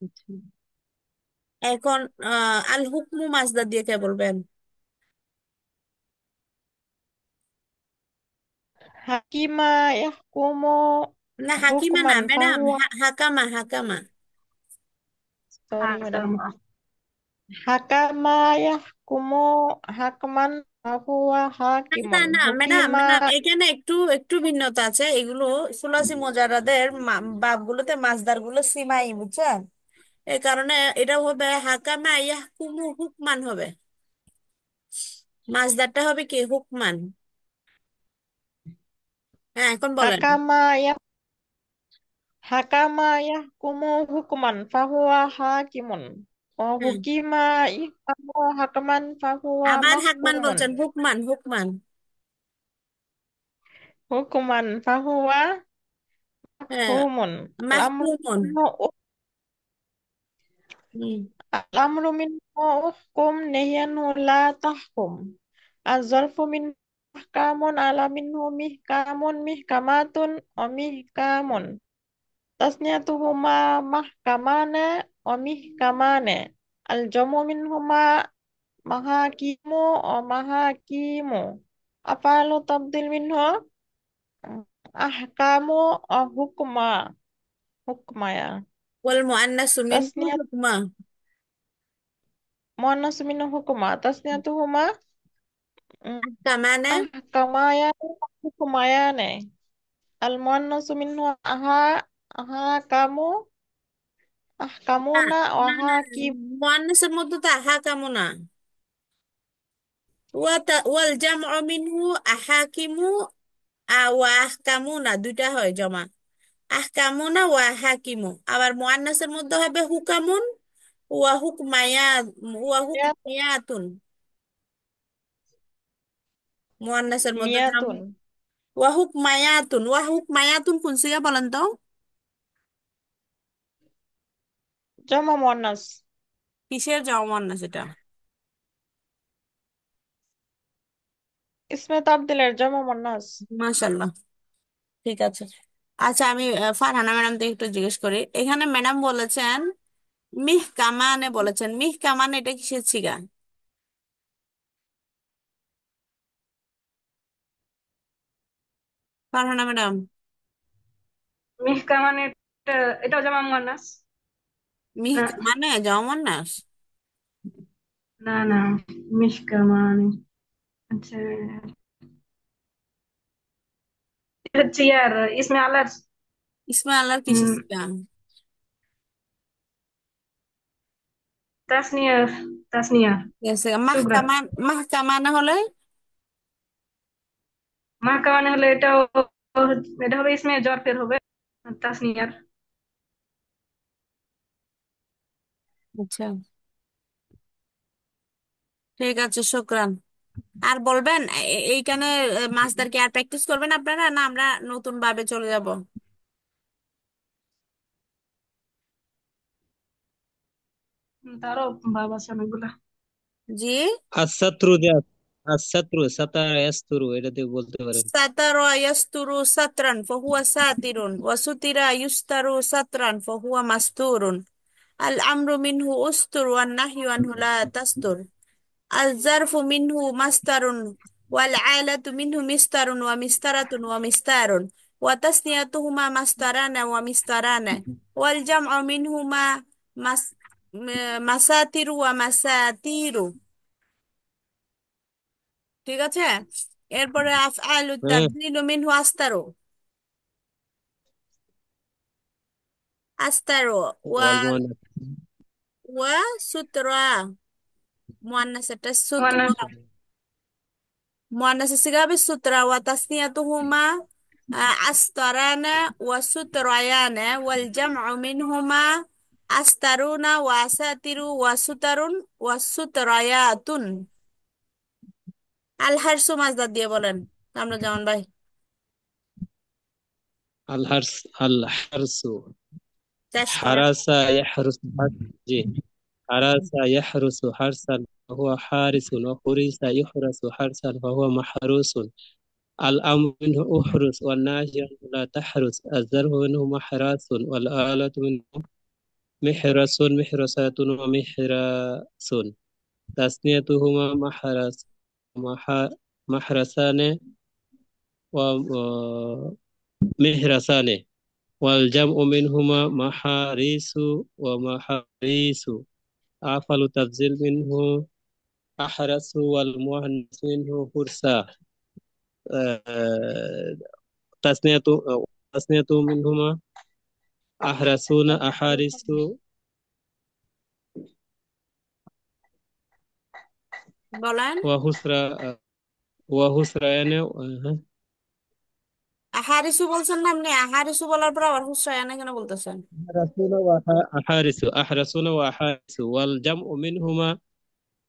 আচ্ছা। এখন আল হুকমু মাজদার দিয়ে কে বলবেন? হাকিমা ইয়াহকুমু না, হাকিমা না হুকমান ম্যাডাম, ফাহুয়া, হাকামা হাকামা। Sorry madam, হাকামা। হাকামা ইয়াহকুমু হাকমান ফাহুয়া না না হাকিমুন, না ম্যাডাম, হুকিমা। ম্যাডাম এখানে একটু একটু ভিন্নতা আছে। এগুলো সুলাসি মোজারাদের বাবগুলোতে মাজদার গুলো সিমাই, বুঝছেন? এই কারণে এটা হবে হাকামা ইয়াহকুমু হুকমান হবে। মাজদারটা হবে কি হুকমান। হ্যাঁ, এখন বলেন। হাকামা হাকামা ইয়াহকুমু হুকমান ফাহুয়া হাকিমুন, ও হ্যাঁ, হুকিমা ইয়াহকুমু হাকমান ফাহুয়া আবার হাকমান মাহকুমুন, বলছেন, হুকমান হুকমান। হুকমান ফাহুয়া হ্যাঁ, মাহকুমুন। আল আমরু মাহকুমন। মিনহু হুম। আল আমরু মিনহু উহকুম নেহিয়ানহু লা তাহকুম। আজ-জরফু মিন মিহকামুন আলা মিনহু মিহকামুন মিহকামাতুন ও মিহকামুন। তাসনিয়াতুহুমা মাহকামানে ও মিহকামানে। আল জামু মিনহুমা মাহাকিমু ও মাহাকিমু। আফআলু তাফদিল মিনহু আহকামু ও হুকমা হুকমায়া। ওয়াল মুআন্নাসু মিনহু তাসনিয়াত হুকমা। মুআন্নাসু মিনহু হুকমা। তাসনিয়াতুহুমা কামানে। আহকামায়া হুকমায়ানে। আল মুআন্নাসু মিনহু আহাকামু না আহকামুনা ও না না, আহাকিম। মুআন্নাসের মধ্যে তো আহাকামু না। ওয়াল জামউ মিনহু আহাকিমু ওয়া আহকামুনা, দুইটা হয় জমা। আহকামুনা ওয়া হাকিমু। আবার মুআন্নাসের মধ্যে হবে হুকামুন ওয়া হুকমায়া ওয়া হুকমিয়াতুন। মুআন্নাসের মধ্যে মিয়াতুন ওয়া হুকমায়াতুন। ওয়া হুকমায়াতুন কোন সিগা বলেন তো? জামা মুআন্নাস, কিসের জমা মুআন্নাস এটা? ইসমে তাবদিলের জামা মুআন্নাস। মাশাআল্লাহ, ঠিক আছে। আচ্ছা, আমি ফারহানা ম্যাডাম থেকে একটু জিজ্ঞেস করি। এখানে ম্যাডাম বলেছেন মিহ কামানে, বলেছেন মিহ কামান, এটা কিসের ছিগা? ফারহানা ম্যাডাম। মিহকা মানে এটাও জামা মুয়ান্নাস। মিহ না কামানে জমা মুআন্নাস? না না, মিশকা মানে হচ্ছে, এটা হচ্ছে ইয়ার ইসমে আলার। ইসমা আল্লাহর কিসের উম, ছিগা? তাসনিয়া, তাসনিয়া ঠিক আছে, শুভ্রা। মাহকামান, মাহকামানে হলে? মাহকা মানে হলে এটাও, এটা হবে ইসমে জরফের হবে, তাসনিয়ার। আচ্ছা, ঠিক আছে, শুক্রান। আর বলবেন এইখানে মাছদার কি আর প্র্যাকটিস করবেন আপনারা, না আমরা নতুন ভাবে চলে যাব? তারও ভাব আছে অনেকগুলা। জি। আসাত্রু দেয়া, আসাত্রু সাতারা ইয়াস্তুরু, এটা দিয়ে বলতে পারেন। সাতারা ইয়াস্তুরু সাতরান ফাহুয়া সাতিরুন ওয়া সুতিরা ইউস্তারু সাতরান ফাহুয়া মাস্তুরুন। আল আমরু মিনহু উস্তুর ওয়ান নাহয়ু আনহু লা তাস্তুর। আল জারফু মিনহু মাস্তারুন ওয়াল আলাতু মিনহু মিস্তারুন ওয়া মিস্তারাতুন ওয়া মিস্তারুন ওয়া তাসনিয়াতুহুমা মাস্তারানা ওয়া মিস্তারানা ওয়াল জামউ মিনহুমা মাস মাসাতিরু ওয়া মাসাতিরু। ঠিক আছে। এরপরে আফআলু হ্যাঁ। তাবদীলু মিনহু আস্তারু, আস্তারু ওয়া ওয়াল মুআন্নাস। ওয়া সুতরা। মুআন্নাস এটা সুতরা। মুয়ান্নাস। মুআন্নাস সিগা হবে সুতরা। ওয়া তাসনিয়াতুহুমা আস্তারানা ওয়া সুতরায়ানা ওয়াল জামউ মিনহুমা আস্তারুনা ওয়া আসাতিরু ওয়া সুতারুন ওয়া সুতরায়াতুন। আল হারসু মাজদার দিয়ে বলেন কামরুজ্জামান ভাই। আল হারস, আল হারসু, চেষ্টা করেন। হারাসা ইয়াহরুসু জি, হারাসা ইয়াহরুসু হারসান ফাহুয়া হারিসুন, ওয়া হুরিসা ইহরাসু হারসান ফাহুয়া মাহরুসুন। আল আমরু মিনহু উহরুস ওয়ান নাহয়ু আনহু লা তাহরুস। আয-যারফু মিনহু মাহরাসুন ওয়াল আলাতু মিনহু محرس محرسات ومحراس تثنيتهما محرسان ومحرسان والجمع منهما محاريس ومحاريس أفعل تفضيل منه أحرس والمؤنث منه فرسا آه، تثنية تثنية منهما أحرسون أحارس বলেন। وهسرى وهسريان আহারিসু বলছেন না আপনি? আহারিসু বলার পর আবার হুসরায়ানা কেন বলতেছেন? أحرسون وأحارس أحرسون وأحارس والجمع منهما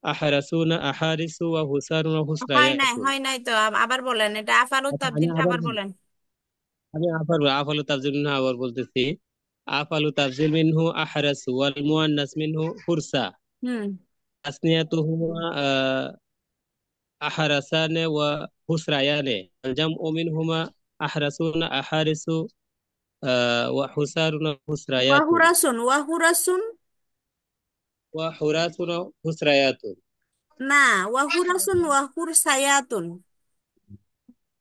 أحرسون أحارس وهسار وهسريات হয় নাই তো, আবার বলেন, এটা আফালুত আচ্ছা আমি তাবদিলটা আবার আবার বলি। বলেন। আমি আফালু তাফজিল মিনহু আবার বলতেছি। আফালু তাফজিল মিনহু আহরাসু ওয়াল মুআন্নাস মিনহু ফুরসা হুম। তাসনিয়াতুহুমা আহরাসানে ওয়া হুসরায়ানে জামউ মিনহুমা আহরাসুনা আহারিসু ওয়া হুসারুনা হুসরায়াতুন ওয়াহুরাসুন, ওয়াহুরাসুন ওয়া হুরাসুনা হুসরায়াতুন না, ওয়াহুরাসুন ওয়াহুরসায়াতুন।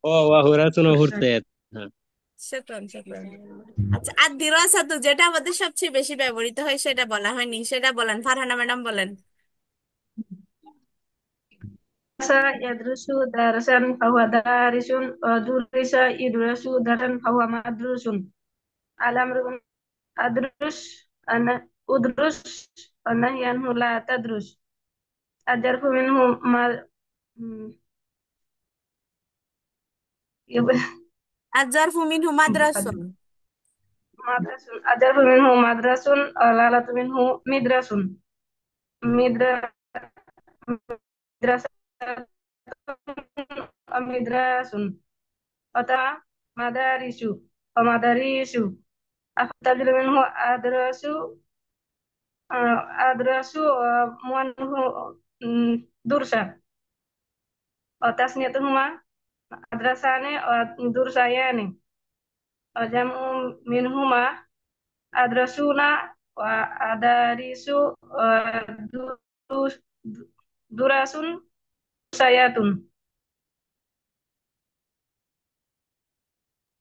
ওয়া হুরাসুনা হুসরায়াতুন। হ্যাঁ শুকরান, শুকরান। আচ্ছা, আর দিরাসাতু যেটা আমাদের সবচেয়ে বেশি ব্যবহৃত হয় সেটা বলা হয়নি, সেটা বলেন। ফারহানা ম্যাডাম বলেন। يدرس درسا فهو دارس ودرس يدرس درسا فهو مدروس الأمر أدرس أنا أدرس النهي عنه لا تدرس الجرف منه ما يبقى আজ-জারফু মিনহু মাদ্রাসুন। مدرس الجرف منه مدرس الآلة منه مدرس مدرسة مدرس أتى مدارس ومدارس أفتدل منه أدرس أدرس منه درسا وتسنيتهما مدرسان ودرسيان وجمع منهما أدرسون وأدارس ودرس درسيات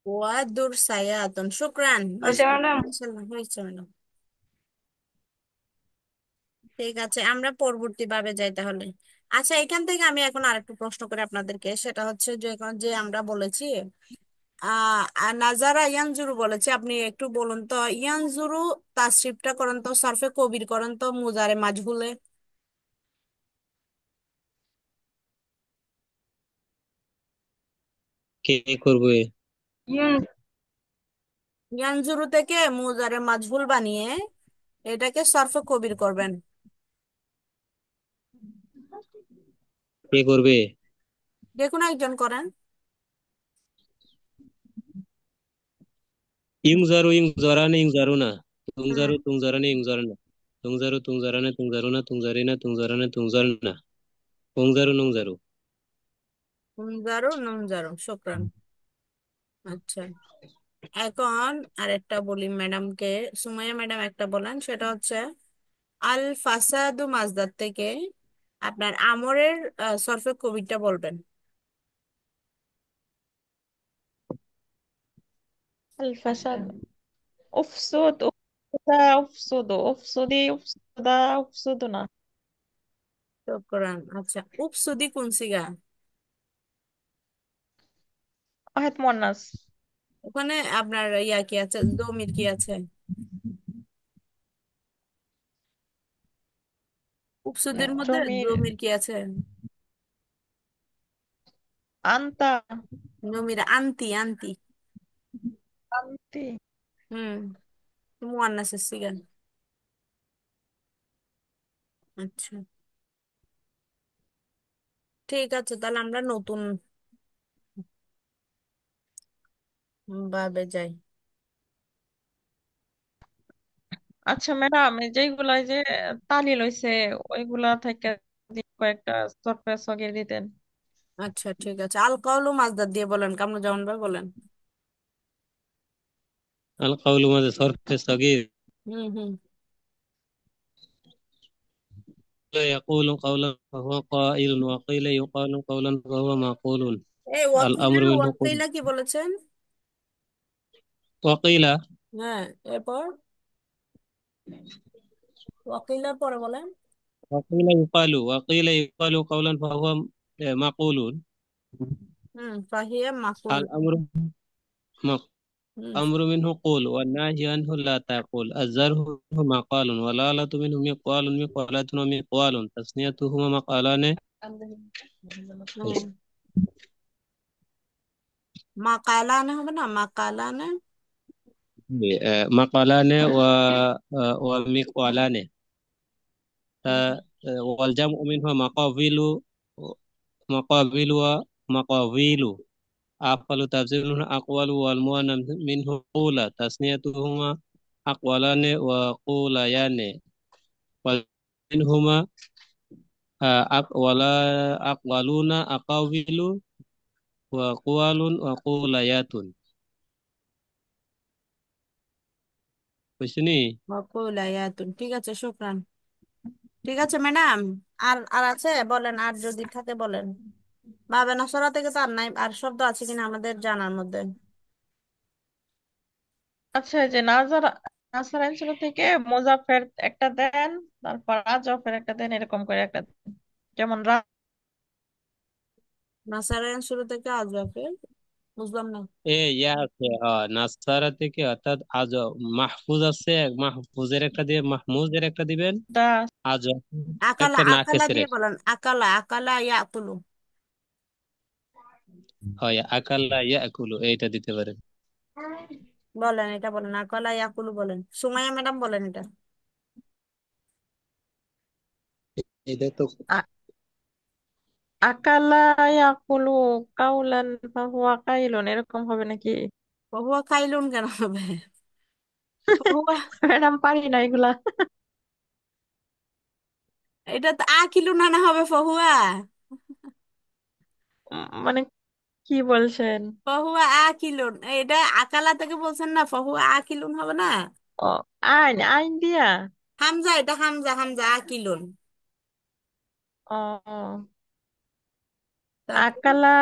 ওয়াদুরসায়াতুন। শুকরান, হয়েছে ম্যাডাম? মাশাআল্লাহ, হয়েছে ম্যাডাম। ঠিক আছে, আমরা পরবর্তী ভাবে যাই তাহলে। আচ্ছা, এখান থেকে আমি এখন আরেকটু প্রশ্ন করি আপনাদেরকে। সেটা হচ্ছে যে এখন যে আমরা বলেছি নাজারা ইয়ানজুরু বলেছি, আপনি একটু বলুন তো ইয়ানজুরু তাসরিফটা করেন তো, সরফে কবির করেন তো মুজারে মাজহুলে। কে করবে? يون ইয়ানজুরু থেকে মুজারে মাজহুল বানিয়ে এটাকে সরফে কবির করবেন। কে করবে? যে কোনো একজন করেন। ইংজারু ইংজারানে ইংজারুনা হুম। তুংজারু তুংজারানে ইংজারুনা তুংজারু তুংজারানে তুংজারুনা তুংজারিনা তুংজারানে তুংজারুনা তুংজারু নুংজারু। নুনজারু নুনজারু, শুকরান। আচ্ছা, এখন আরেকটা বলি ম্যাডামকে। সুমাইয়া ম্যাডাম একটা বলেন, সেটা হচ্ছে আল ফাসাদু মাজদার থেকে আপনার আমরের সরফে কবিরটা বলবেন। الفساد أفسد أفسد أفسدي أفسدا أفسدنا শুকরান। আচ্ছা, উপসুদি কোন সিগা? واحد مؤنث ওখানে আপনার ইয়া কি আছে, জমির কি আছে? উপসুদির মধ্যে জমির জমির কি আছে? أنت জমির আনতি, আনতি। أنت হুম, মুয়ান্নাসের সিগা। আচ্ছা, ঠিক আছে, তাহলে আমরা নতুন ভাবে যাই। আচ্ছা ম্যাডাম, এই যেগুলা যে তালি লইছে ওইগুলা থেকে কয়েকটা সরফে সগির দিতেন। আচ্ছা, ঠিক আছে, আল কাউলু মাজদার দিয়ে বলেন, কামরুজ্জামান ভাই বলেন। আল কাউলু মাঝে সরফে সগীর। হুম হুম। يقول قولا فهو قائل وقيل يقال قولا فهو معقول এই ওয়াকিলা الأمر منه قل ওয়াকিলা কি বলেছেন? وقيل হ্যাঁ, এরপর ওয়াকিলার পরে বলেন। وقيل يقال قولا فهو معقول ফাহিয়া মাকুল। الأمر হুম أمر منه قول والنهي عنه لا تقول الزره منه مقال والآلة منه مقال مقالة ومقوال تسنيتهما مقالان হুম মাকালানে হবে না, মাকালানে। مقالان ومقوالان والجمع منه مقابل مقابل ومقابيل أقوال تفسير منه أقوال والمعنى منه قول تسنيتهما أقوالان وقوليان ومنهما أقوال أقوالون أقاويل وقوال وقوليات বুঝছনি? মাকুলায়াতুন, ঠিক আছে, শুকরান। ঠিক আছে ম্যাডাম। আর আর আছে বলেন, আর যদি থাকে বলেন। বাবে নসরা থেকে তো আর নাই, আর শব্দ আছে কিনা আমাদের জানার মধ্যে? আচ্ছা, এই যে নাসার অঞ্চল থেকে মোজাফের একটা দেন, তারপর আজফের একটা দেন, এরকম করে একটা দেন। যেমন নাসারায়ন শুরু থেকে আজরাফে, বুঝলাম না। ইয়া আছে নাসারা থেকে অর্থাৎ আজ মাহফুজ আছে মাহফুজের একটা দিয়ে মাহমুজের একটা দিবেন রাজা। আজ আকালা, একটা আকালা নাকেসের দিয়ে একটা বলেন, আকালা আকালা ইয়াকুলু। হয় আকাল্লা ইয়াকুলু এইটা দিতে পারেন বলেন, এটা বলেন, আকালা ইয়াকুলু বলেন। সুমাইয়া ম্যাডাম বলেন এটা। এটা তো আকালা ইয়াকুলু কাউলান ফাহুয়া কাইলুন, এরকম হবে নাকি? বহুয়া খাইলুন কেন হবে? বহুয়া, ম্যাডাম, পারি না এগুলা। এটা তো আকিলুন না না হবে ফহুয়া। মানে কি বলছেন? ফহুয়া আকিলুন, এটা আকালা থেকে বলছেন না, ফহুয়া আকিলুন হবে না। ও, আইন আইন দিয়া। হামজা, এটা হামজা, হামজা আকিলুন। ও, তারপর আকালা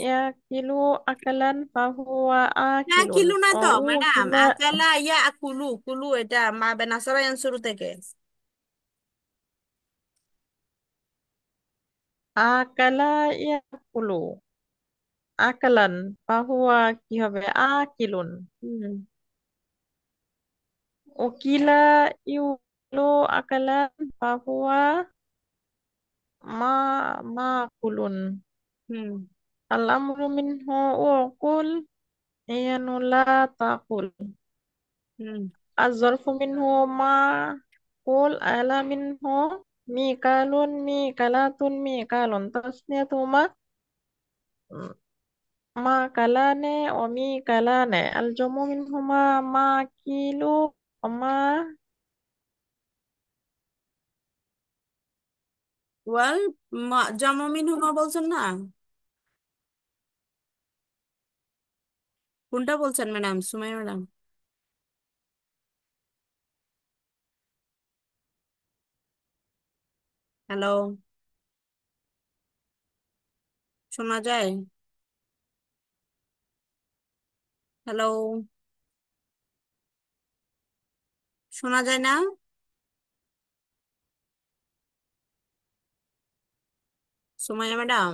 ইয়াকিলু আকালান ফাহুয়া আকিলুন। আকিলু না ও তো ম্যাডাম, উকিলা আকালা ইয়া আকুলু, কুলু এটা মা বেনাসরায়ান শুরু থেকে। আকালা ইয়াকুলু আকালান ফাহুয়া কি হবে? আকিলুন। হুম উকিলা ইউলো আকালান ফাহুয়া মা মাকুলুন। হুম আল আমরু মিনহু উকুল ইয়ানু লা তাকুল। হুম আজ-জরফু মিনহু মাকুল আলা মিনহু মিকালুন মিকালাতুন মিকালুন তাসনিয়াতুহুমা মাকালানে ও মিকালানে। আল জামু মিনহুমা মাকিলু ও মা ওয়াল জামমিন হুমা বলছেন না? কোনটা বলছেন ম্যাডাম, সুমাইয়া ম্যাডাম? হ্যালো, শোনা যায়? হ্যালো, শোনা যায় না? সুমাইয়া ম্যাডাম?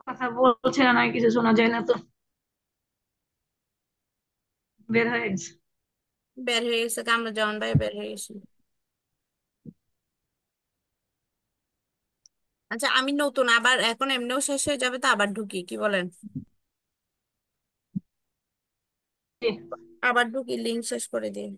কথা বলছে না, কিছু শোনা যায় না তো, বের হয়ে গেছে। বের হয়ে গেছে, কামরুজ্জামান ভাই বের হয়ে গেছে। আচ্ছা, আমি নতুন আবার, এখন এমনিও শেষ হয়ে যাবে তো আবার ঢুকি, কি বলেন? আবার ঢুকি, লিঙ্ক শেষ করে দিই।